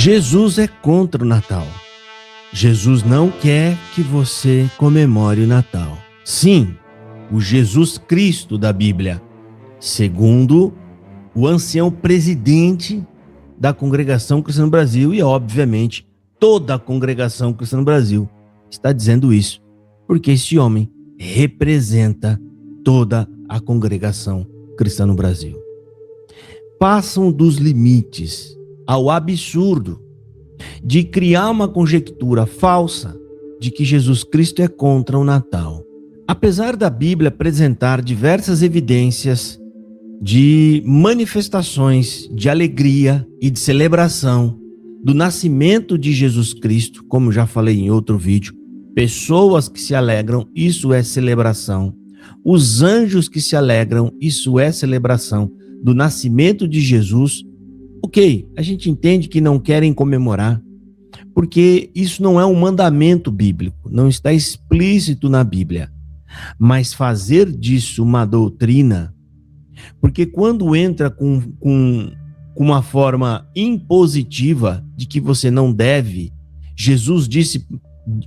Jesus é contra o Natal. Jesus não quer que você comemore o Natal. Sim, o Jesus Cristo da Bíblia, segundo o ancião presidente da Congregação Cristã no Brasil e, obviamente, toda a Congregação Cristã no Brasil está dizendo isso, porque esse homem representa toda a Congregação Cristã no Brasil. Passam dos limites ao absurdo de criar uma conjectura falsa de que Jesus Cristo é contra o Natal. Apesar da Bíblia apresentar diversas evidências de manifestações de alegria e de celebração do nascimento de Jesus Cristo, como já falei em outro vídeo, pessoas que se alegram, isso é celebração. Os anjos que se alegram, isso é celebração do nascimento de Jesus. Ok, a gente entende que não querem comemorar, porque isso não é um mandamento bíblico, não está explícito na Bíblia. Mas fazer disso uma doutrina, porque quando entra com uma forma impositiva de que você não deve, Jesus disse,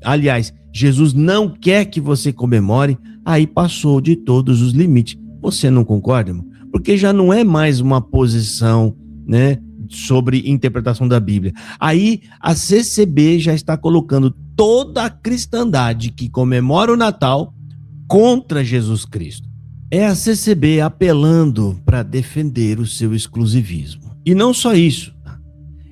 aliás, Jesus não quer que você comemore, aí passou de todos os limites. Você não concorda, irmão? Porque já não é mais uma posição, né, sobre interpretação da Bíblia. Aí a CCB já está colocando toda a cristandade que comemora o Natal contra Jesus Cristo. É a CCB apelando para defender o seu exclusivismo. E não só isso,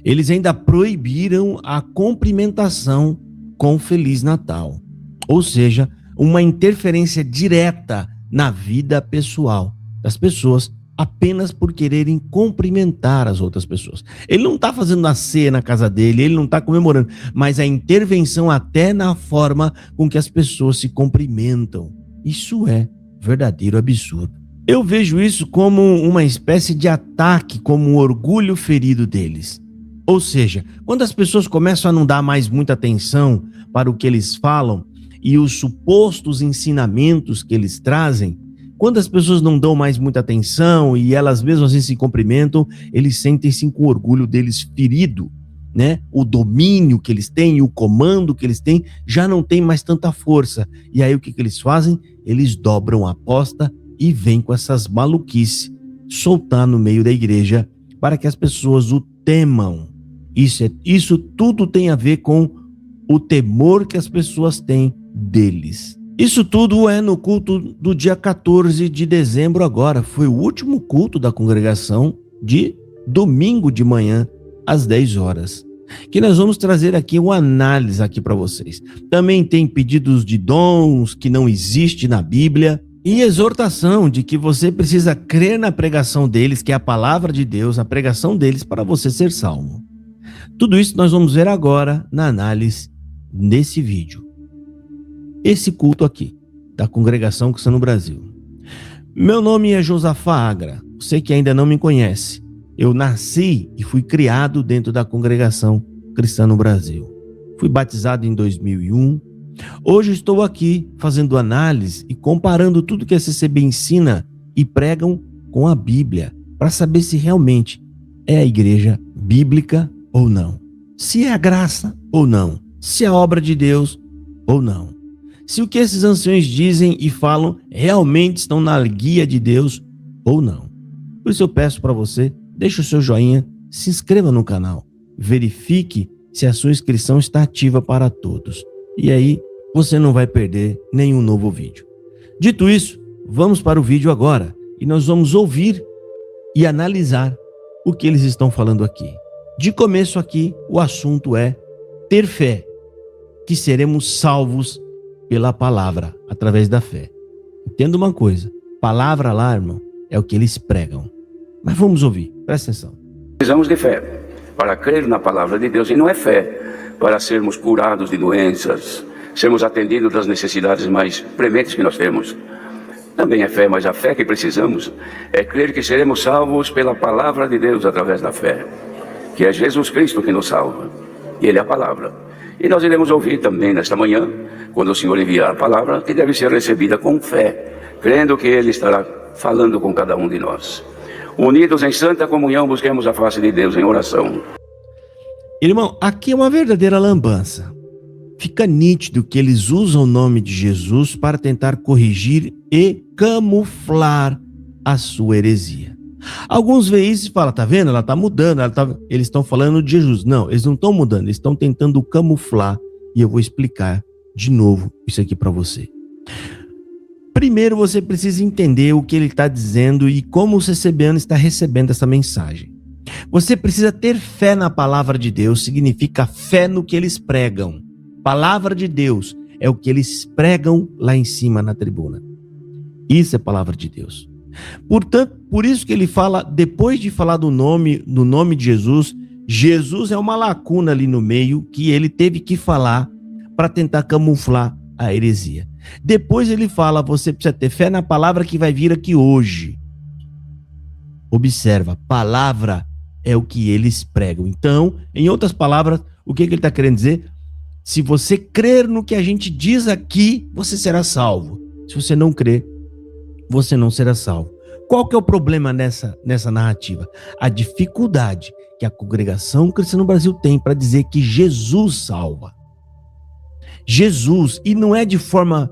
eles ainda proibiram a cumprimentação com Feliz Natal, ou seja, uma interferência direta na vida pessoal das pessoas apenas por quererem cumprimentar as outras pessoas. Ele não está fazendo a ceia na casa dele, ele não está comemorando, mas a intervenção até na forma com que as pessoas se cumprimentam. Isso é verdadeiro absurdo. Eu vejo isso como uma espécie de ataque, como um orgulho ferido deles. Ou seja, quando as pessoas começam a não dar mais muita atenção para o que eles falam e os supostos ensinamentos que eles trazem, quando as pessoas não dão mais muita atenção e elas mesmo assim se cumprimentam, eles sentem-se com o orgulho deles ferido, né? O domínio que eles têm, o comando que eles têm, já não tem mais tanta força. E aí o que eles fazem? Eles dobram a aposta e vêm com essas maluquices soltar no meio da igreja para que as pessoas o temam. Isso tudo tem a ver com o temor que as pessoas têm deles. Isso tudo é no culto do dia 14 de dezembro agora. Foi o último culto da congregação de domingo de manhã, às 10 horas. Que nós vamos trazer aqui uma análise aqui para vocês. Também tem pedidos de dons que não existe na Bíblia e exortação de que você precisa crer na pregação deles, que é a palavra de Deus, a pregação deles para você ser salvo. Tudo isso nós vamos ver agora na análise nesse vídeo. Esse culto aqui, da Congregação Cristã no Brasil. Meu nome é Josafá Agra, você que ainda não me conhece. Eu nasci e fui criado dentro da Congregação Cristã no Brasil. Fui batizado em 2001. Hoje estou aqui fazendo análise e comparando tudo que a CCB ensina e pregam com a Bíblia, para saber se realmente é a igreja bíblica ou não. Se é a graça ou não. Se é a obra de Deus ou não. Se o que esses anciões dizem e falam realmente estão na guia de Deus ou não. Por isso eu peço para você, deixe o seu joinha, se inscreva no canal, verifique se a sua inscrição está ativa para todos. E aí você não vai perder nenhum novo vídeo. Dito isso, vamos para o vídeo agora e nós vamos ouvir e analisar o que eles estão falando aqui. De começo aqui, o assunto é ter fé, que seremos salvos pela palavra, através da fé. Entenda uma coisa, palavra lá, irmão, é o que eles pregam. Mas vamos ouvir, presta atenção. Precisamos de fé para crer na palavra de Deus, e não é fé para sermos curados de doenças, sermos atendidos das necessidades mais prementes que nós temos. Também é fé, mas a fé que precisamos é crer que seremos salvos pela palavra de Deus através da fé, que é Jesus Cristo que nos salva, e Ele é a palavra. E nós iremos ouvir também nesta manhã, quando o Senhor enviar a palavra, que deve ser recebida com fé, crendo que Ele estará falando com cada um de nós. Unidos em santa comunhão, busquemos a face de Deus em oração. Irmão, aqui é uma verdadeira lambança. Fica nítido que eles usam o nome de Jesus para tentar corrigir e camuflar a sua heresia. Alguns veem isso e falam, tá vendo? Ela tá mudando, eles estão falando de Jesus. Não, eles não estão mudando, eles estão tentando camuflar. E eu vou explicar de novo isso aqui para você. Primeiro, você precisa entender o que ele está dizendo e como o CCBano está recebendo essa mensagem. Você precisa ter fé na palavra de Deus, significa fé no que eles pregam. Palavra de Deus é o que eles pregam lá em cima na tribuna. Isso é palavra de Deus. Portanto, por isso que ele fala, depois de falar do nome de Jesus, Jesus é uma lacuna ali no meio que ele teve que falar para tentar camuflar a heresia. Depois ele fala, você precisa ter fé na palavra que vai vir aqui hoje. Observa, palavra é o que eles pregam. Então, em outras palavras, o que ele está querendo dizer? Se você crer no que a gente diz aqui, você será salvo. Se você não crer, você não será salvo. Qual que é o problema nessa narrativa? A dificuldade que a congregação cristã no Brasil tem para dizer que Jesus salva. Jesus, e não é de forma,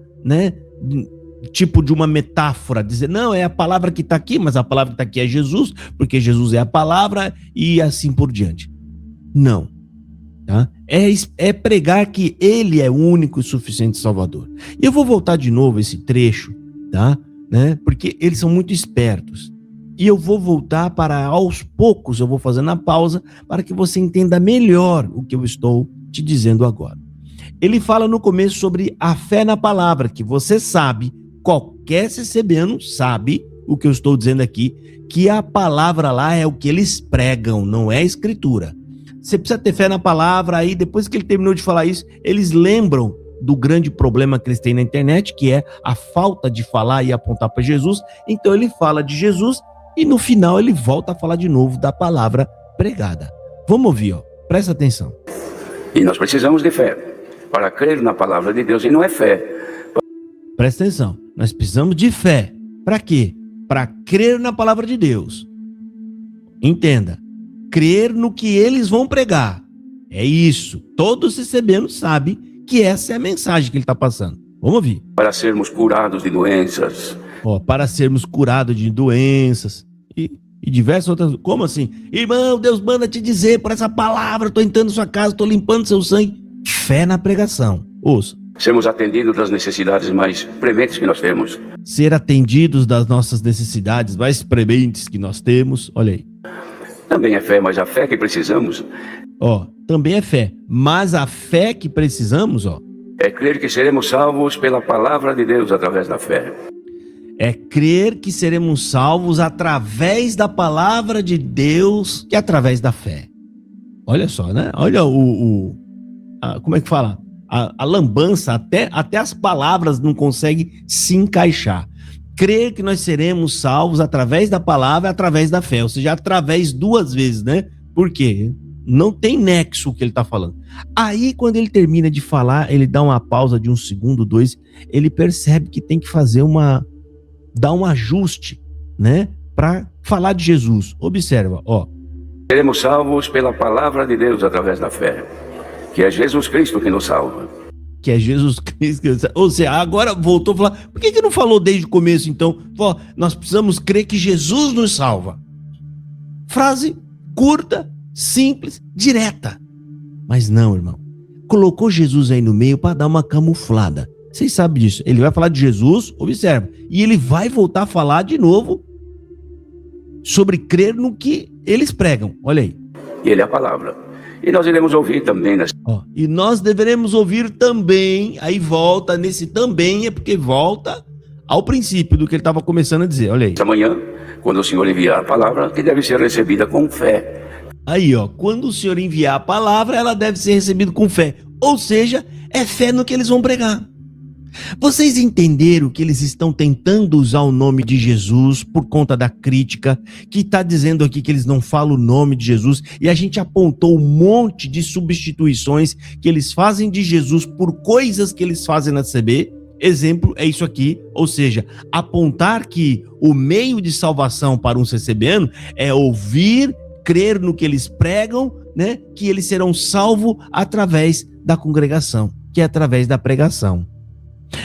tipo de uma metáfora, dizer, não, é a palavra que está aqui, mas a palavra que está aqui é Jesus, porque Jesus é a palavra e assim por diante. Não. Tá? É pregar que ele é o único e suficiente Salvador. E eu vou voltar de novo esse trecho, tá? Porque eles são muito espertos. E eu vou voltar para, aos poucos, eu vou fazendo a pausa para que você entenda melhor o que eu estou te dizendo agora. Ele fala no começo sobre a fé na palavra, que você sabe, qualquer CCBano sabe o que eu estou dizendo aqui, que a palavra lá é o que eles pregam, não é a escritura. Você precisa ter fé na palavra, aí depois que ele terminou de falar isso, eles lembram do grande problema que eles têm na internet, que é a falta de falar e apontar para Jesus. Então ele fala de Jesus e no final ele volta a falar de novo da palavra pregada. Vamos ouvir, presta atenção. E nós precisamos de fé para crer na palavra de Deus, e não é fé. Presta atenção, nós precisamos de fé. Para quê? Para crer na palavra de Deus. Entenda, crer no que eles vão pregar. É isso, todo CCBano sabe que essa é a mensagem que ele está passando. Vamos ouvir. Para sermos curados de doenças. Para sermos curados de doenças e diversas outras. Como assim? Irmão, Deus manda te dizer por essa palavra, estou entrando na sua casa, estou limpando seu sangue. Fé na pregação. Ouça. Sermos atendidos das necessidades mais prementes que nós temos. Ser atendidos das nossas necessidades mais prementes que nós temos. Olha aí. Também é fé, mas a fé que precisamos... também é fé. Mas a fé que precisamos, é crer que seremos salvos pela palavra de Deus através da fé. É crer que seremos salvos através da palavra de Deus e através da fé. Olha só, né? Olha como é que fala? A lambança, até as palavras não conseguem se encaixar. Crer que nós seremos salvos através da palavra e através da fé. Ou seja, através duas vezes, né? Por quê? Não tem nexo o que ele está falando. Aí, quando ele termina de falar, ele dá uma pausa de 1 segundo, 2, ele percebe que tem que fazer dar um ajuste, né? Para falar de Jesus. Observa, Seremos salvos pela palavra de Deus através da fé, que é Jesus Cristo que nos salva. Que é Jesus Cristo. Ou seja, agora voltou a falar, por que não falou desde o começo, então? Nós precisamos crer que Jesus nos salva. Frase curta, simples, direta. Mas não, irmão. Colocou Jesus aí no meio para dar uma camuflada. Vocês sabem disso. Ele vai falar de Jesus, observa. E ele vai voltar a falar de novo sobre crer no que eles pregam. Olha aí. E ele é a palavra. E nós iremos ouvir também. E nós deveremos ouvir também. Aí volta nesse também, é porque volta ao princípio do que ele estava começando a dizer. Olha aí. Amanhã, quando o Senhor enviar a palavra, que deve ser recebida com fé. Aí, quando o Senhor enviar a palavra, ela deve ser recebida com fé. Ou seja, é fé no que eles vão pregar. Vocês entenderam que eles estão tentando usar o nome de Jesus por conta da crítica, que está dizendo aqui que eles não falam o nome de Jesus, e a gente apontou um monte de substituições que eles fazem de Jesus por coisas que eles fazem na CB. Exemplo é isso aqui, ou seja, apontar que o meio de salvação para um CCBano é ouvir crer no que eles pregam, né, que eles serão salvos através da congregação, que é através da pregação.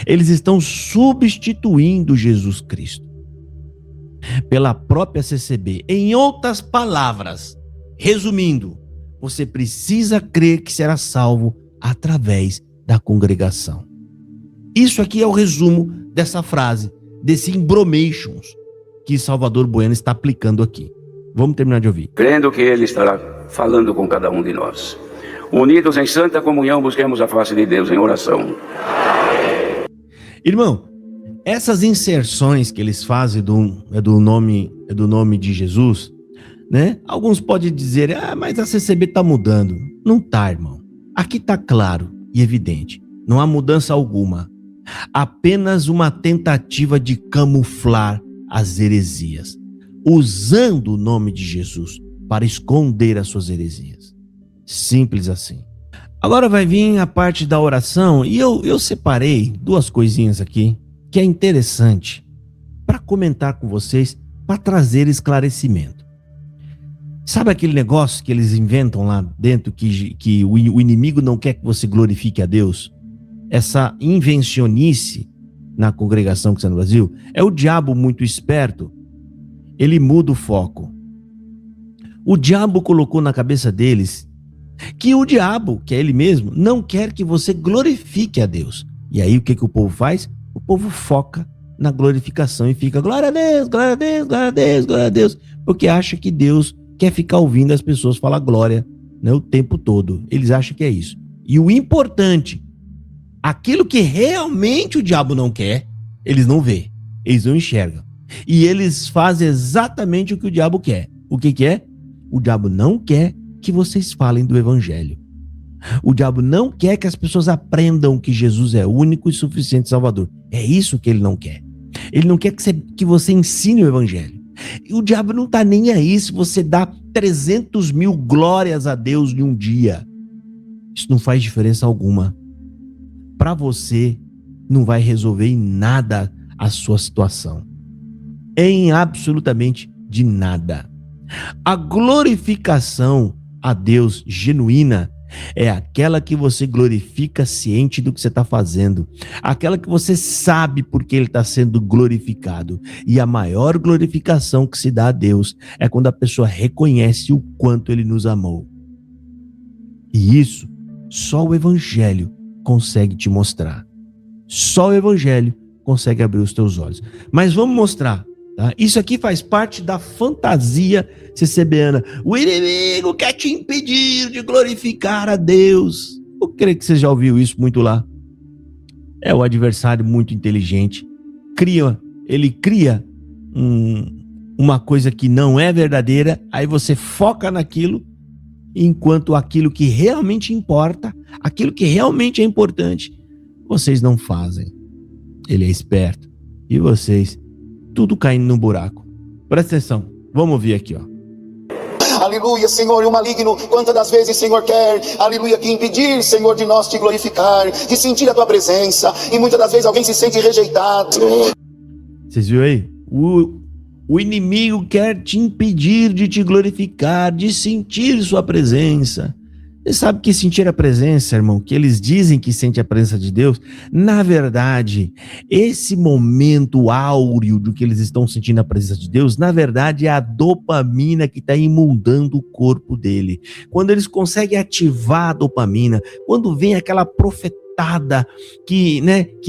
Eles estão substituindo Jesus Cristo pela própria CCB. Em outras palavras, resumindo, você precisa crer que será salvo através da congregação. Isso aqui é o resumo dessa frase, desse embromations que Salvador Bueno está aplicando aqui. Vamos terminar de ouvir. Crendo que Ele estará falando com cada um de nós. Unidos em santa comunhão, busquemos a face de Deus em oração. Irmão, essas inserções que eles fazem do nome de Jesus, né? Alguns podem dizer, mas a CCB está mudando. Não está, irmão. Aqui está claro e evidente. Não há mudança alguma. Apenas uma tentativa de camuflar as heresias, usando o nome de Jesus para esconder as suas heresias. Simples assim. Agora vai vir a parte da oração e eu separei duas coisinhas aqui que é interessante para comentar com vocês, para trazer esclarecimento. Sabe aquele negócio que eles inventam lá dentro que o inimigo não quer que você glorifique a Deus? Essa invencionice na congregação que está no Brasil, é o diabo muito esperto. Ele muda o foco. O diabo colocou na cabeça deles que o diabo, que é ele mesmo, não quer que você glorifique a Deus. E aí o que o povo faz? O povo foca na glorificação e fica glória a Deus, glória a Deus, glória a Deus, glória a Deus, porque acha que Deus quer ficar ouvindo as pessoas falar glória, né, o tempo todo. Eles acham que é isso. E o importante, aquilo que realmente o diabo não quer, eles não vê, eles não enxergam. E eles fazem exatamente o que o diabo quer. O que é? O diabo não quer que vocês falem do evangelho. O diabo não quer que as pessoas aprendam que Jesus é único e suficiente Salvador. É isso que ele não quer. Ele não quer que você ensine o evangelho. E o diabo não está nem aí se você dá 300 mil glórias a Deus em um dia. Isso não faz diferença alguma. Para você, não vai resolver em nada a sua situação. Em absolutamente de nada. A glorificação a Deus genuína é aquela que você glorifica ciente do que você está fazendo. Aquela que você sabe porque ele está sendo glorificado. E a maior glorificação que se dá a Deus é quando a pessoa reconhece o quanto ele nos amou. E isso só o evangelho consegue te mostrar. Só o evangelho consegue abrir os teus olhos. Mas vamos mostrar. Tá? Isso aqui faz parte da fantasia CCBana. O inimigo quer te impedir de glorificar a Deus. Eu creio que você já ouviu isso muito lá. É o adversário muito inteligente. Ele cria uma coisa que não é verdadeira, aí você foca naquilo, enquanto aquilo que realmente importa, aquilo que realmente é importante, vocês não fazem. Ele é esperto. E vocês tudo caindo no buraco. Presta atenção, vamos ouvir aqui, ó. Aleluia, Senhor, e o maligno, quantas das vezes, Senhor, quer, aleluia, que impedir, Senhor, de nós te glorificar, de sentir a tua presença, e muitas das vezes alguém se sente rejeitado. Vocês viram aí? O inimigo quer te impedir de te glorificar, de sentir sua presença. Você sabe que sentir a presença, irmão, que eles dizem que sente a presença de Deus, na verdade, esse momento áureo do que eles estão sentindo a presença de Deus, na verdade é a dopamina que está imundando o corpo dele. Quando eles conseguem ativar a dopamina, quando vem aquela profetada que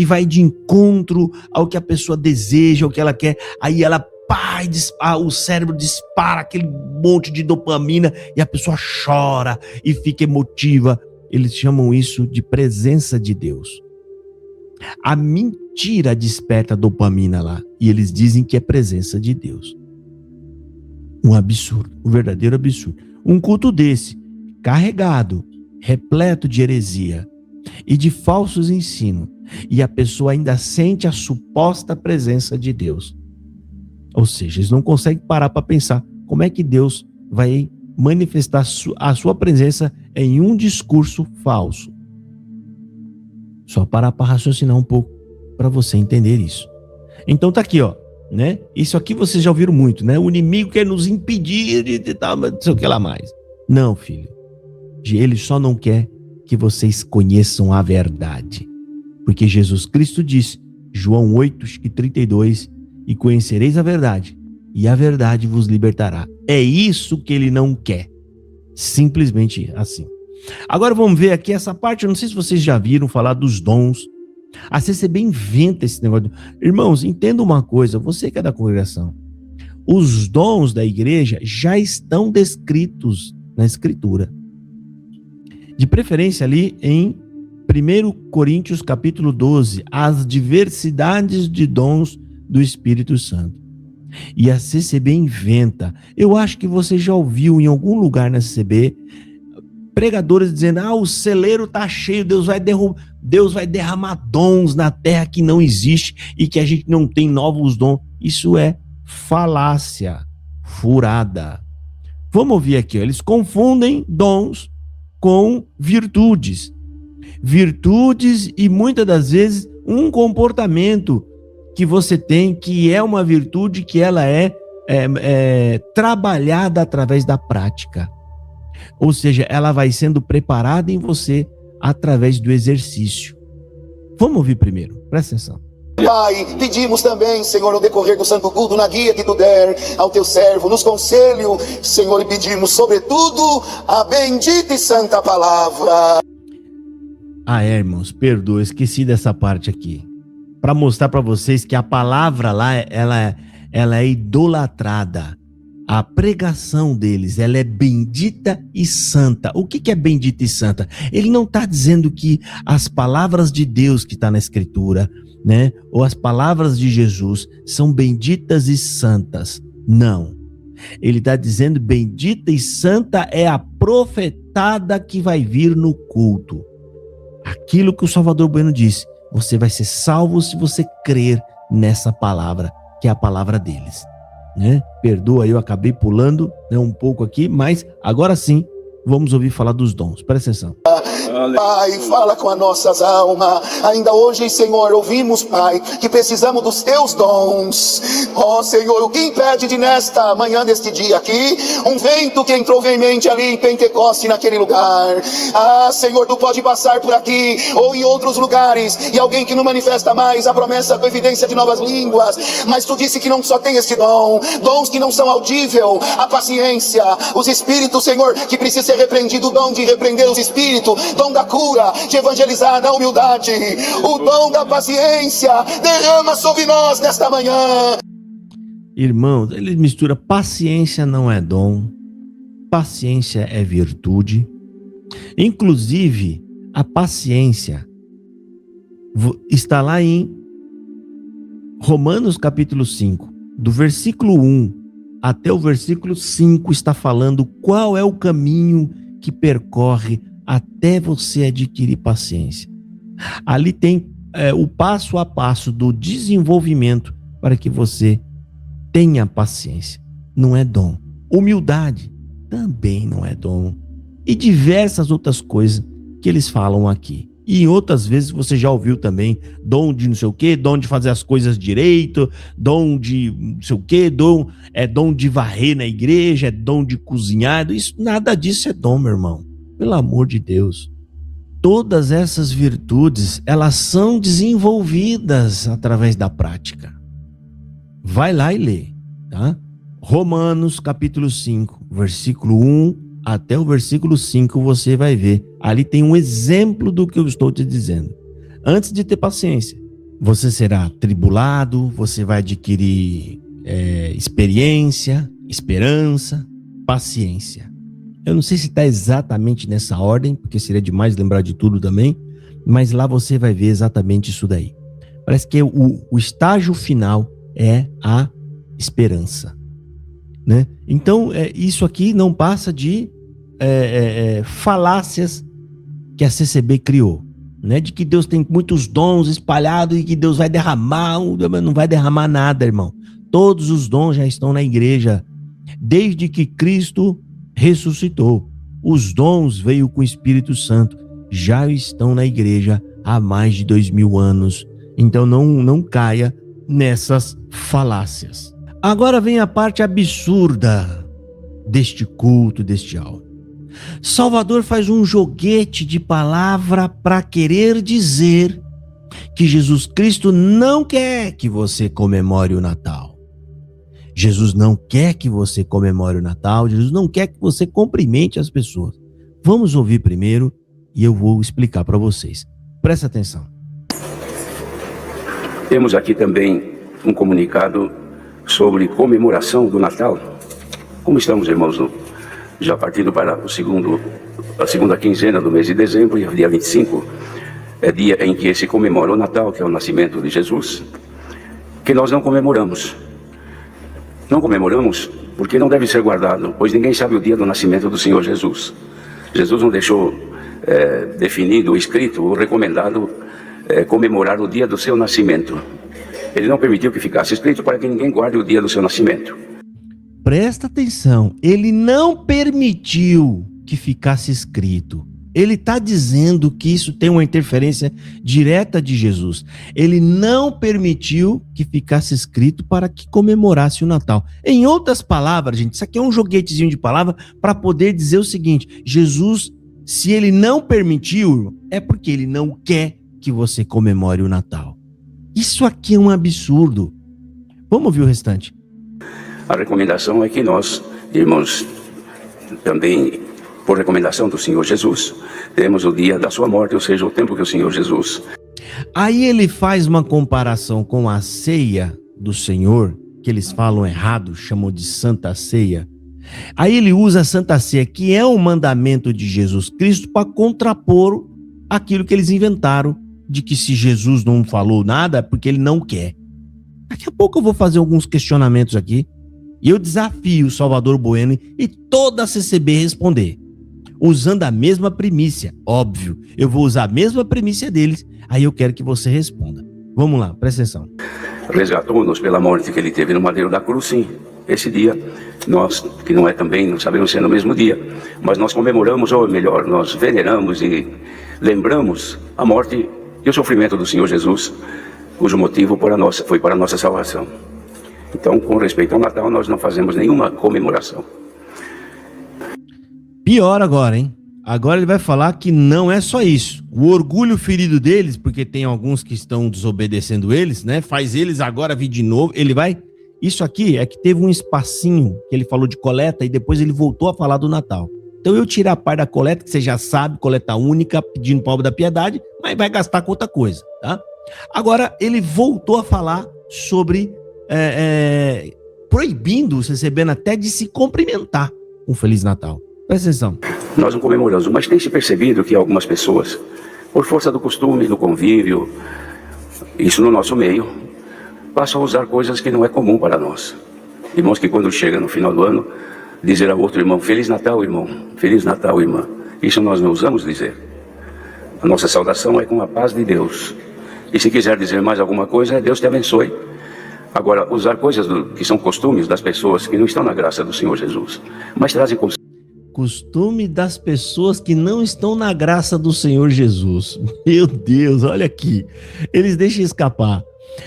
vai de encontro ao que a pessoa deseja, ao que ela quer, aí ela o cérebro dispara aquele monte de dopamina e a pessoa chora e fica emotiva. Eles chamam isso de presença de Deus. A mentira desperta a dopamina lá e eles dizem que é presença de Deus. Um absurdo, um verdadeiro absurdo. Um culto desse, carregado, repleto de heresia e de falsos ensinos, e a pessoa ainda sente a suposta presença de Deus. Ou seja, eles não conseguem parar para pensar como é que Deus vai manifestar a sua presença em um discurso falso. Só parar para raciocinar um pouco para você entender isso. Então tá aqui, ó. né? Isso aqui vocês já ouviram muito, né? O inimigo quer nos impedir de tal, não sei o que lá mais. Não, filho. Ele só não quer que vocês conheçam a verdade. Porque Jesus Cristo disse, João 8:32, e conhecereis a verdade, e a verdade vos libertará. É isso que ele não quer. Simplesmente assim. Agora vamos ver aqui essa parte, eu não sei se vocês já viram falar dos dons. A CCB inventa esse negócio. Irmãos, entenda uma coisa, você que é da congregação, os dons da igreja já estão descritos na Escritura. De preferência ali em 1 Coríntios capítulo 12, as diversidades de dons do Espírito Santo. E a CCB inventa. Eu acho que você já ouviu em algum lugar na CCB pregadores dizendo, o celeiro está cheio, Deus vai derramar dons na terra que não existe e que a gente não tem novos dons. Isso é falácia, furada. Vamos ouvir aqui, eles confundem dons com virtudes. Virtudes e muitas das vezes um comportamento que você tem, que é uma virtude, que ela é trabalhada através da prática. Ou seja, ela vai sendo preparada em você através do exercício. Vamos ouvir primeiro, presta atenção. Pai, pedimos também, Senhor, no decorrer do santo culto, na guia que tu der ao teu servo, nos conselho, Senhor, e pedimos, sobretudo, a bendita e santa palavra. Irmãos, perdoa, esqueci dessa parte aqui. Para mostrar para vocês que a palavra lá, ela é idolatrada. A pregação deles, ela é bendita e santa. O que é bendita e santa? Ele não está dizendo que as palavras de Deus que está na Escritura, né, ou as palavras de Jesus são benditas e santas. Não. Ele está dizendo bendita e santa é a profetada que vai vir no culto. Aquilo que o Salvador Bueno disse, você vai ser salvo se você crer nessa palavra, que é a palavra deles. Né? Perdoa, eu acabei pulando, né, um pouco aqui, mas agora sim, vamos ouvir falar dos dons. Presta atenção. Pai, fala com as nossas almas. Ainda hoje, Senhor, ouvimos, Pai, que precisamos dos teus dons. Senhor, o que impede de nesta manhã deste dia aqui, um vento que entrou veemente ali em Pentecoste, naquele lugar. Senhor, tu pode passar por aqui ou em outros lugares e alguém que não manifesta mais a promessa com evidência de novas línguas, mas tu disse que não só tem este dom, dons que não são audível, a paciência, os espíritos, Senhor, que precisa ser repreendido, o dom de repreender os espíritos, dom da cura, de evangelizar, da humildade, o dom da paciência, derrama sobre nós nesta manhã. Irmãos, ele mistura paciência não é dom, paciência é virtude. Inclusive, a paciência está lá em Romanos capítulo 5, do versículo 1 até o versículo 5, está falando qual é o caminho que percorre até você adquirir paciência. Ali tem o passo a passo do desenvolvimento para que você tenha paciência. Não é dom. Humildade também não é dom. E diversas outras coisas que eles falam aqui. E outras vezes você já ouviu também dom de não sei o quê, dom de fazer as coisas direito, dom de não sei o quê, dom de varrer na igreja, é dom de cozinhar. Isso, nada disso é dom, meu irmão. Pelo amor de Deus. Todas essas virtudes, elas são desenvolvidas através da prática. Vai lá e lê, tá? Romanos capítulo 5, versículo 1 até o versículo 5, você vai ver. Ali tem um exemplo do que eu estou te dizendo. Antes de ter paciência, você será tribulado, você vai adquirir experiência, esperança, paciência. Eu não sei se está exatamente nessa ordem, porque seria demais lembrar de tudo também, mas lá você vai ver exatamente isso daí. Parece que o estágio final é a esperança, né? Então, isso aqui não passa de falácias que a CCB criou, né? De que Deus tem muitos dons espalhados e que Deus vai derramar. Não vai derramar nada, irmão. Todos os dons já estão na igreja desde que Cristo ressuscitou. Os dons veio com o Espírito Santo, já estão na igreja há mais de 2000 anos. Então não caia nessas falácias. Agora vem a parte absurda deste culto, deste áudio. Salvador faz um joguete de palavra para querer dizer que Jesus Cristo não quer que você comemore o Natal. Jesus não quer que você comemore o Natal, Jesus não quer que você cumprimente as pessoas. Vamos ouvir primeiro e eu vou explicar para vocês. Presta atenção. Temos aqui também um comunicado sobre comemoração do Natal. Como estamos, irmãos, já partindo para a segunda quinzena do mês de dezembro, e dia 25 é dia em que se comemora o Natal, que é o nascimento de Jesus, que nós não comemoramos. Não comemoramos porque não deve ser guardado, pois ninguém sabe o dia do nascimento do Senhor Jesus. Jesus não deixou definido, escrito ou recomendado comemorar o dia do seu nascimento. Ele não permitiu que ficasse escrito para que ninguém guarde o dia do seu nascimento. Presta atenção, ele não permitiu que ficasse escrito. Ele está dizendo que isso tem uma interferência direta de Jesus. Ele não permitiu que ficasse escrito para que comemorasse o Natal. Em outras palavras, gente, isso aqui é um joguetezinho de palavra para poder dizer o seguinte: Jesus, se ele não permitiu, é porque ele não quer que você comemore o Natal. Isso aqui é um absurdo. Vamos ouvir o restante. A recomendação é que nós, irmãos, também, por recomendação do Senhor Jesus, temos o dia da sua morte, ou seja, o tempo que o Senhor Jesus... Aí ele faz uma comparação com a ceia do Senhor, que eles falam errado, chamam de Santa Ceia. Aí ele usa a Santa Ceia, que é um mandamento de Jesus Cristo, para contrapor aquilo que eles inventaram, de que se Jesus não falou nada, é porque ele não quer. Daqui a pouco eu vou fazer alguns questionamentos aqui, e eu desafio o Salvador Bueno e toda a CCB responder, usando a mesma primícia. Óbvio, eu vou usar a mesma primícia deles, aí eu quero que você responda. Vamos lá, presta atenção. Resgatou-nos pela morte que ele teve no madeiro da cruz, sim. Esse dia, nós, que não é também, não sabemos se é no mesmo dia, mas nós comemoramos, ou melhor, nós veneramos e lembramos a morte e o sofrimento do Senhor Jesus, cujo motivo foi para a nossa salvação. Então, com respeito ao Natal, nós não fazemos nenhuma comemoração. Pior agora, hein? Agora ele vai falar que não é só isso. O orgulho ferido deles, porque tem alguns que estão desobedecendo eles, né? Faz eles agora vir de novo. Ele vai... Isso aqui é que teve um espacinho que ele falou de coleta e depois ele voltou a falar do Natal. Então eu tirei a parte da coleta, que você já sabe, coleta única, pedindo para a obra da piedade, mas vai gastar com outra coisa, tá? Agora ele voltou a falar sobre... proibindo o CCBN até de se cumprimentar um Feliz Natal. Presta atenção. Nós não comemoramos, mas tem se percebido que algumas pessoas, por força do costume, do convívio, isso no nosso meio, passam a usar coisas que não é comum para nós. Irmãos que quando chega no final do ano, dizer ao outro irmão, Feliz Natal, irmão, Feliz Natal, irmã. Isso nós não usamos dizer. A nossa saudação é com a paz de Deus. E se quiser dizer mais alguma coisa, Deus te abençoe. Agora, usar coisas que são costumes das pessoas que não estão na graça do Senhor Jesus, mas trazem consigo. Costume das pessoas que não estão na graça do Senhor Jesus. Meu Deus, olha aqui. Eles deixam escapar.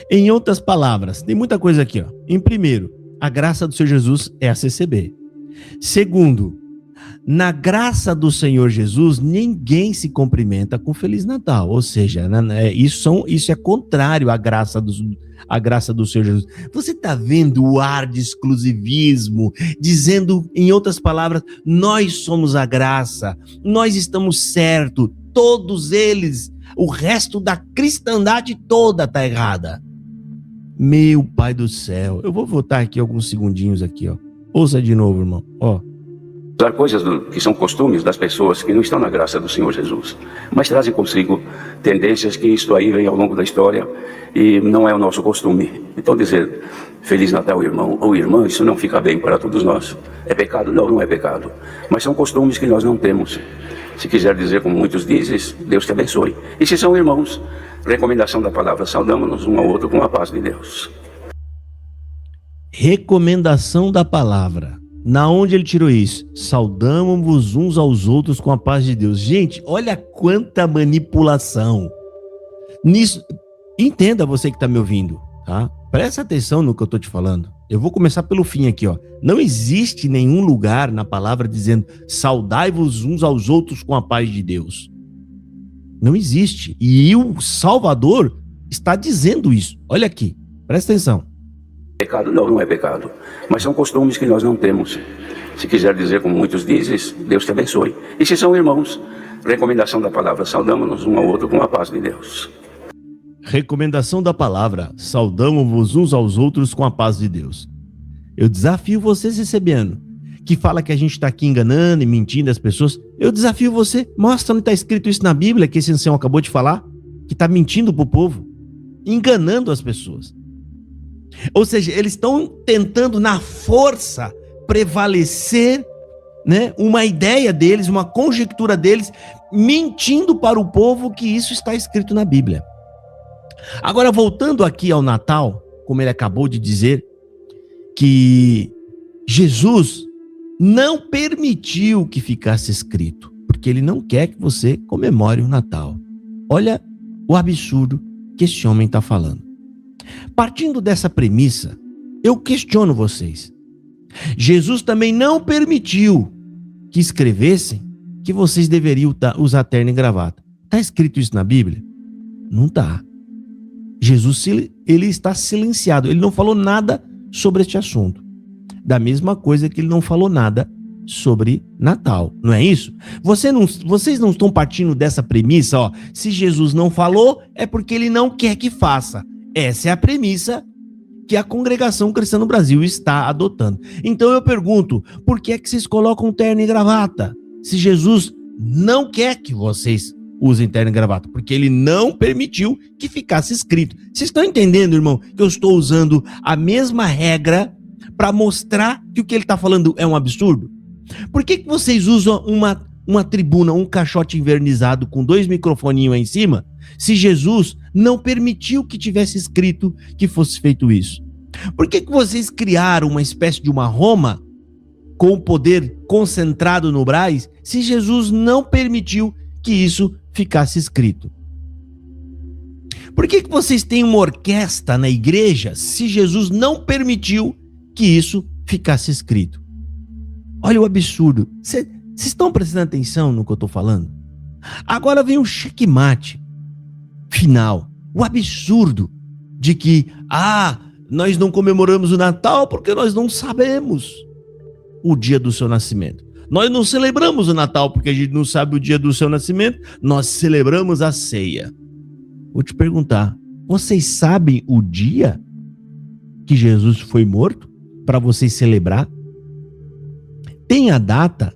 Em outras palavras, tem muita coisa aqui, ó. Em primeiro, a graça do Senhor Jesus é a CCB. Segundo, na graça do Senhor Jesus, ninguém se cumprimenta com Feliz Natal. Ou seja, isso é contrário à graça do Senhor Jesus. Você está vendo o ar de exclusivismo, dizendo, em outras palavras, nós somos a graça, nós estamos certos, todos eles, o resto da cristandade toda está errada. Meu Pai do céu, eu vou voltar aqui alguns segundinhos aqui, ó. Ouça de novo, irmão, ó. Usar coisas que são costumes das pessoas que não estão na graça do Senhor Jesus, mas trazem consigo tendências que isso aí vem ao longo da história e não é o nosso costume. Então dizer Feliz Natal, irmão ou irmã, isso não fica bem para todos nós. É pecado? Não, não é pecado. Mas são costumes que nós não temos. Se quiser dizer como muitos dizem, Deus te abençoe. E se são irmãos, recomendação da palavra, saudamos-nos um ao outro com a paz de Deus. Recomendação da palavra. Na onde ele tirou isso? Saudamos-vos uns aos outros com a paz de Deus. Gente, olha quanta manipulação. Nisso, entenda você que está me ouvindo, tá? Presta atenção no que eu estou te falando. Eu vou começar pelo fim aqui, ó. Não existe nenhum lugar na palavra dizendo saudai-vos uns aos outros com a paz de Deus. Não existe. E o Salvador está dizendo isso. Olha aqui, presta atenção. Pecado não é pecado, mas são costumes que nós não temos. Se quiser dizer como muitos dizem, Deus te abençoe. E se são irmãos, recomendação da palavra, saudamos-nos um ao outro com a paz de Deus. Recomendação da palavra, saudamos-vos uns aos outros com a paz de Deus. Eu desafio vocês, recebendo, que fala que a gente está aqui enganando e mentindo as pessoas. Eu desafio você, mostra onde está escrito isso na Bíblia, que esse ancião acabou de falar, que está mentindo para o povo, enganando as pessoas. Ou seja, eles estão tentando na força prevalecer, né, uma ideia deles, uma conjectura deles, mentindo para o povo que isso está escrito na Bíblia. Agora, voltando aqui ao Natal, como ele acabou de dizer, que Jesus não permitiu que ficasse escrito, porque ele não quer que você comemore o Natal. Olha o absurdo que esse homem está falando. Partindo dessa premissa, eu questiono vocês. Jesus também não permitiu que escrevessem que vocês deveriam usar terno e gravata. Está escrito isso na Bíblia? Não está. Jesus, ele está silenciado. Ele não falou nada sobre este assunto. Da mesma coisa que ele não falou nada sobre Natal. Não é isso? Vocês não estão partindo dessa premissa, ó. Se Jesus não falou, é porque ele não quer que faça. Essa é a premissa que a Congregação Cristã no Brasil está adotando. Então eu pergunto, por que é que vocês colocam terno e gravata? Se Jesus não quer que vocês usem terno e gravata, porque ele não permitiu que ficasse escrito. Vocês estão entendendo, irmão, que eu estou usando a mesma regra para mostrar que o que ele está falando é um absurdo? Por que vocês usam uma tribuna, um caixote invernizado com 2 microfoninhos aí em cima, se Jesus não permitiu que tivesse escrito que fosse feito isso? Por que vocês criaram uma espécie de uma Roma com o poder concentrado no Brás, se Jesus não permitiu que isso ficasse escrito? Por que vocês têm uma orquestra na igreja, se Jesus não permitiu que isso ficasse escrito? Olha o absurdo. Vocês estão prestando atenção no que eu estou falando? Agora vem o checkmate final. O absurdo de que, nós não comemoramos o Natal porque nós não sabemos o dia do seu nascimento. Nós não celebramos o Natal porque a gente não sabe o dia do seu nascimento. Nós celebramos a ceia. Vou te perguntar, vocês sabem o dia que Jesus foi morto para vocês celebrar? Tem a data?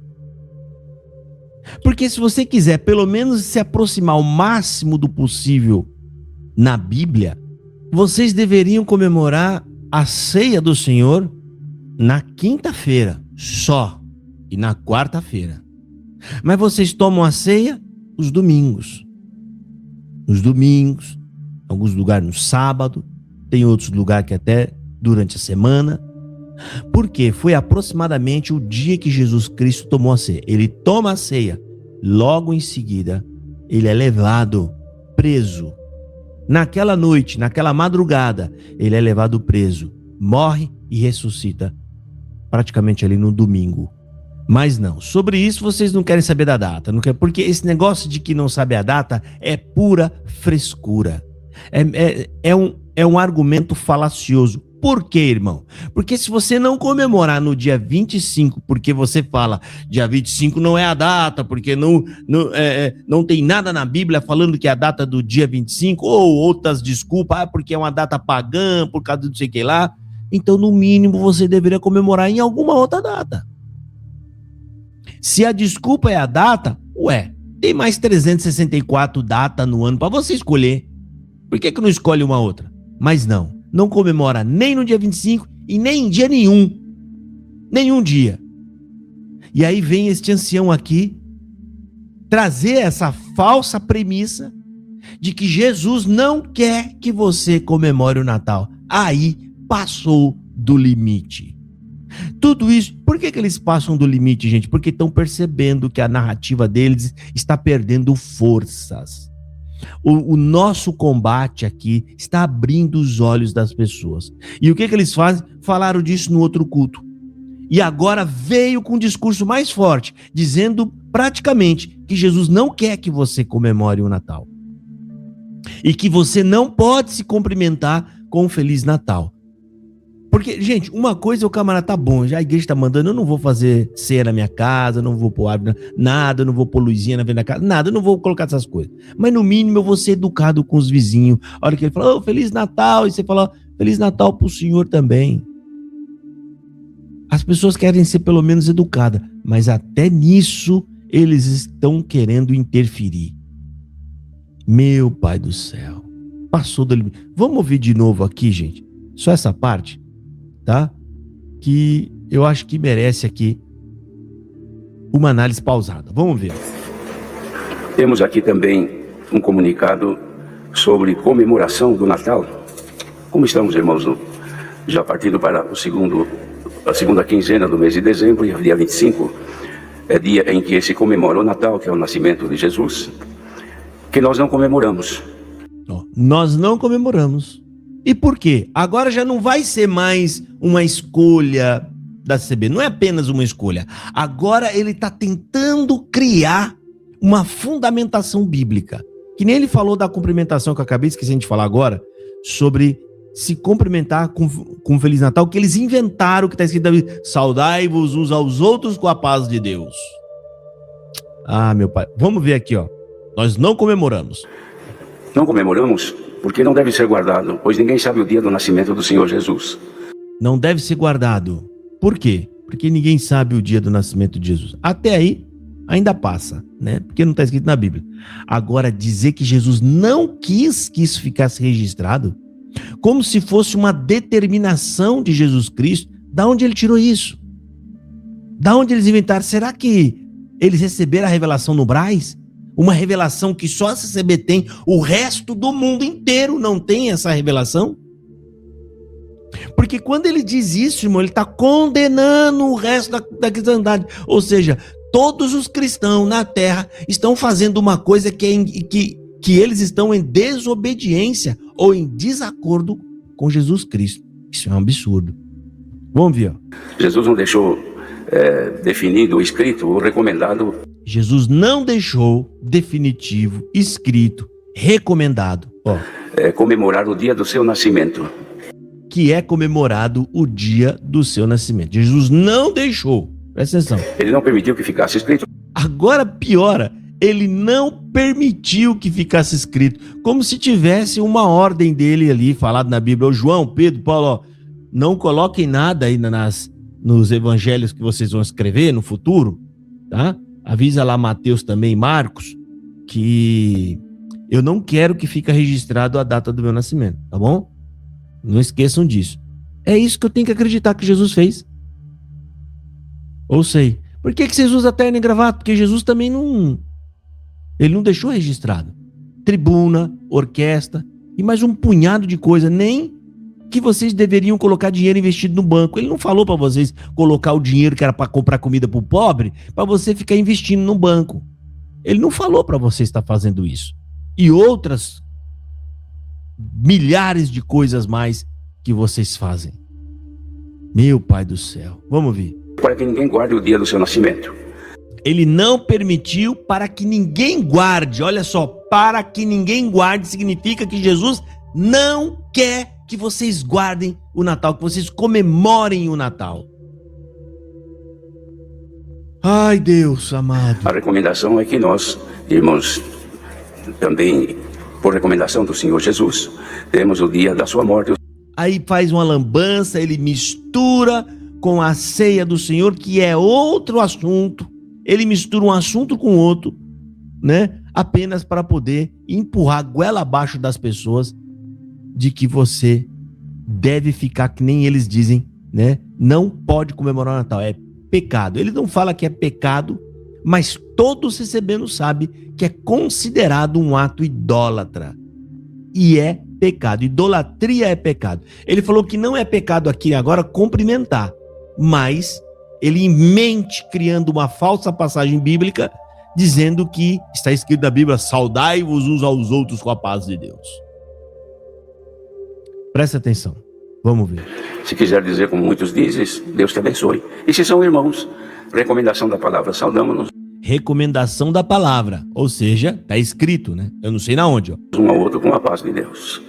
Porque se você quiser pelo menos se aproximar o máximo do possível na Bíblia, vocês deveriam comemorar a ceia do Senhor na quinta-feira só e na quarta-feira. Mas vocês tomam a ceia os domingos. Nos domingos, em alguns lugares no sábado, tem outros lugares que até durante a semana. Porque foi aproximadamente o dia que Jesus Cristo tomou a ceia. Ele toma a ceia, logo em seguida, ele é levado preso. Naquela noite, naquela madrugada, ele é levado preso, morre e ressuscita praticamente ali no domingo. Mas não, sobre isso vocês não querem saber da data, não quer, porque esse negócio de que não sabe a data é pura frescura. É um argumento falacioso. Por quê, irmão? Porque se você não comemorar no dia 25, porque você fala dia 25 não é a data, porque não tem nada na Bíblia falando que é a data do dia 25, ou outras desculpas, porque é uma data pagã, por causa do não sei o que lá, então no mínimo você deveria comemorar em alguma outra data. Se a desculpa é a data, tem mais 364 datas no ano para você escolher. Por que não escolhe uma outra? Mas não comemora nem no dia 25 e nem em dia nenhum. Nenhum dia. E aí vem este ancião aqui trazer essa falsa premissa de que Jesus não quer que você comemore o Natal. Aí passou do limite. Tudo isso, por que eles passam do limite, gente? Porque estão percebendo que a narrativa deles está perdendo forças. O nosso combate aqui está abrindo os olhos das pessoas. E o que eles fazem? Falaram disso no outro culto. E agora veio com um discurso mais forte, dizendo praticamente que Jesus não quer que você comemore o Natal. E que você não pode se cumprimentar com um Feliz Natal. Porque, gente, uma coisa é o camarada, tá bom, já a igreja tá mandando, eu não vou fazer ceia na minha casa, não vou pôr árvore, nada, eu não vou pôr luzinha na frente da casa, nada, eu não vou colocar essas coisas. Mas no mínimo eu vou ser educado com os vizinhos. A hora que ele fala, Feliz Natal, e você fala, Feliz Natal pro senhor também. As pessoas querem ser pelo menos educadas, mas até nisso eles estão querendo interferir. Meu Pai do céu, passou do limite. Vamos ouvir de novo aqui, gente, só essa parte, tá? Que eu acho que merece aqui uma análise pausada. Vamos ver. Temos aqui também um comunicado sobre comemoração do Natal. Como estamos, irmãos, já partindo para a segunda quinzena do mês de dezembro, e dia 25 é dia em que se comemora o Natal, que é o nascimento de Jesus, que nós não comemoramos. Nós não comemoramos. E por quê? Agora já não vai ser mais uma escolha da CB, não é apenas uma escolha. Agora ele está tentando criar uma fundamentação bíblica. Que nem ele falou da cumprimentação, que eu acabei esquecendo de falar agora, sobre se cumprimentar com Feliz Natal, que eles inventaram, que está escrito na Bíblia, saudai-vos uns aos outros com a paz de Deus. Ah, meu pai, vamos ver aqui, ó. Nós não comemoramos. Não comemoramos porque não deve ser guardado, pois ninguém sabe o dia do nascimento do Senhor Jesus. Não deve ser guardado. Por quê? Porque ninguém sabe o dia do nascimento de Jesus. Até aí, ainda passa, né? Porque não está escrito na Bíblia. Agora, dizer que Jesus não quis que isso ficasse registrado, como se fosse uma determinação de Jesus Cristo, da onde ele tirou isso? Da onde eles inventaram? Será que eles receberam a revelação no Braz? Uma revelação que só a CCB tem, o resto do mundo inteiro não tem essa revelação? Porque quando ele diz isso, irmão, ele está condenando o resto da cristandade. Ou seja, todos os cristãos na terra estão fazendo uma coisa que eles estão em desobediência ou em desacordo com Jesus Cristo. Isso é um absurdo. Vamos ver. Ó. Jesus não deixou definido, escrito ou recomendado. Jesus não deixou definitivo, escrito, recomendado, ó, comemorar o dia do seu nascimento. Que é comemorado o dia do seu nascimento. Jesus não deixou, presta atenção. Ele não permitiu que ficasse escrito. Agora piora, ele não permitiu que ficasse escrito, como se tivesse uma ordem dele ali, falado na Bíblia. Ô João, Pedro, Paulo, ó, não coloquem nada aí nos evangelhos que vocês vão escrever no futuro, tá? Avisa lá Mateus também, Marcos, que eu não quero que fique registrado a data do meu nascimento, tá bom? Não esqueçam disso. É isso que eu tenho que acreditar que Jesus fez. Ou sei. Por que vocês usam terno e gravata? Porque Jesus também não... Ele não deixou registrado. Tribuna, orquestra e mais um punhado de coisa. Nem que vocês deveriam colocar dinheiro investido no banco. Ele não falou para vocês colocar o dinheiro que era para comprar comida pro pobre, para você ficar investindo no banco. Ele não falou para você estar fazendo isso. E outras milhares de coisas mais que vocês fazem. Meu Pai do céu. Vamos ver. Para que ninguém guarde o dia do seu nascimento. Ele não permitiu para que ninguém guarde. Olha só, para que ninguém guarde significa que Jesus não quer que vocês guardem o Natal, que vocês comemorem o Natal. Ai, Deus amado. A recomendação é que nós, irmãos, também, por recomendação do Senhor Jesus, temos o dia da sua morte. Aí faz uma lambança, ele mistura com a ceia do Senhor, que é outro assunto. Ele mistura um assunto com outro, né? Apenas para poder empurrar a goela abaixo das pessoas de que você deve ficar que nem eles dizem, né? Não pode comemorar o Natal, é pecado. Ele não fala que é pecado, mas todo CCBeno sabe que é considerado um ato idólatra. E é pecado. Idolatria é pecado. Ele falou que não é pecado aqui agora cumprimentar, mas ele mente criando uma falsa passagem bíblica dizendo que está escrito na Bíblia: saudai-vos uns aos outros com a paz de Deus. Presta atenção, vamos ver. Se quiser dizer como muitos dizem, Deus te abençoe. E se são irmãos, recomendação da palavra, saudamos-nos Recomendação da palavra, ou seja, está escrito, né? Eu não sei na onde, ó. um ao outro com a paz de Deus.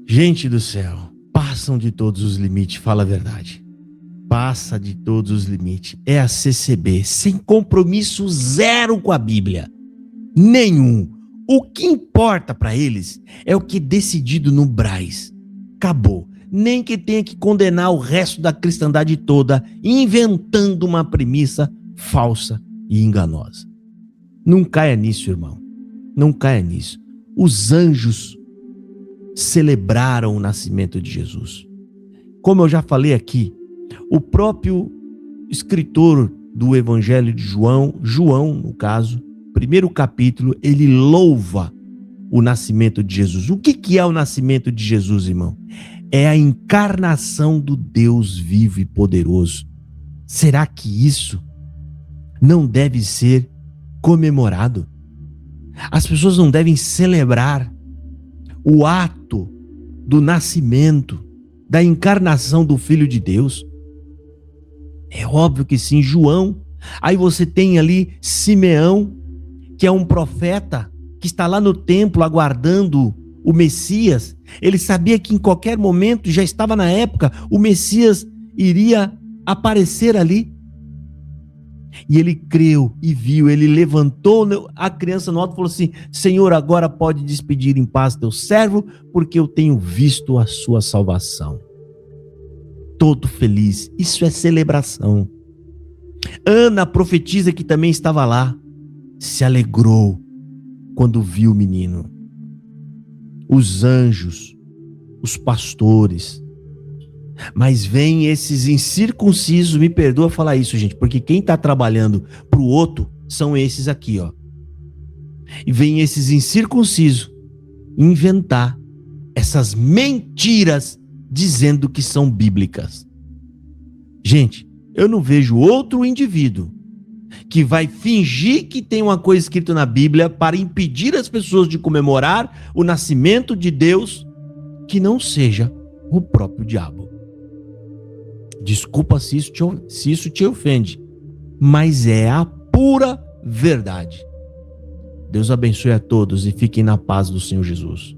Gente do céu, passam de todos os limites, fala a verdade. Passa de todos os limites. É a CCB, sem compromisso zero com a Bíblia. Nenhum. O que importa para eles é o que é decidido no Braz. Acabou. Nem que tenha que condenar o resto da cristandade toda, inventando uma premissa falsa e enganosa. Não caia nisso, irmão. Não caia nisso. Os anjos celebraram o nascimento de Jesus. Como eu já falei aqui, o próprio escritor do Evangelho de João, no caso, primeiro capítulo, ele louva o nascimento de Jesus. O que é o nascimento de Jesus, irmão? É a encarnação do Deus vivo e poderoso. Será que isso não deve ser comemorado? As pessoas não devem celebrar o ato do nascimento, da encarnação do Filho de Deus? É óbvio que sim. João. Aí você tem ali Simeão, que é um profeta, que está lá no templo aguardando o Messias. Ele sabia que em qualquer momento, já estava na época, o Messias iria aparecer ali. E ele creu e viu, ele levantou a criança no alto e falou assim: Senhor, agora pode despedir em paz teu servo, porque eu tenho visto a sua salvação. Todo feliz, isso é celebração. Ana, a profetisa que também estava lá, se alegrou quando viu o menino. Os anjos, os pastores. Mas vem esses incircuncisos, me perdoa falar isso, gente, porque quem está trabalhando para o outro são esses aqui, ó. E vem esses incircuncisos inventar essas mentiras dizendo que são bíblicas. Gente, eu não vejo outro indivíduo que vai fingir que tem uma coisa escrita na Bíblia para impedir as pessoas de comemorar o nascimento de Deus que não seja o próprio diabo. Desculpa se isso te ofende, mas é a pura verdade. Deus abençoe a todos e fiquem na paz do Senhor Jesus.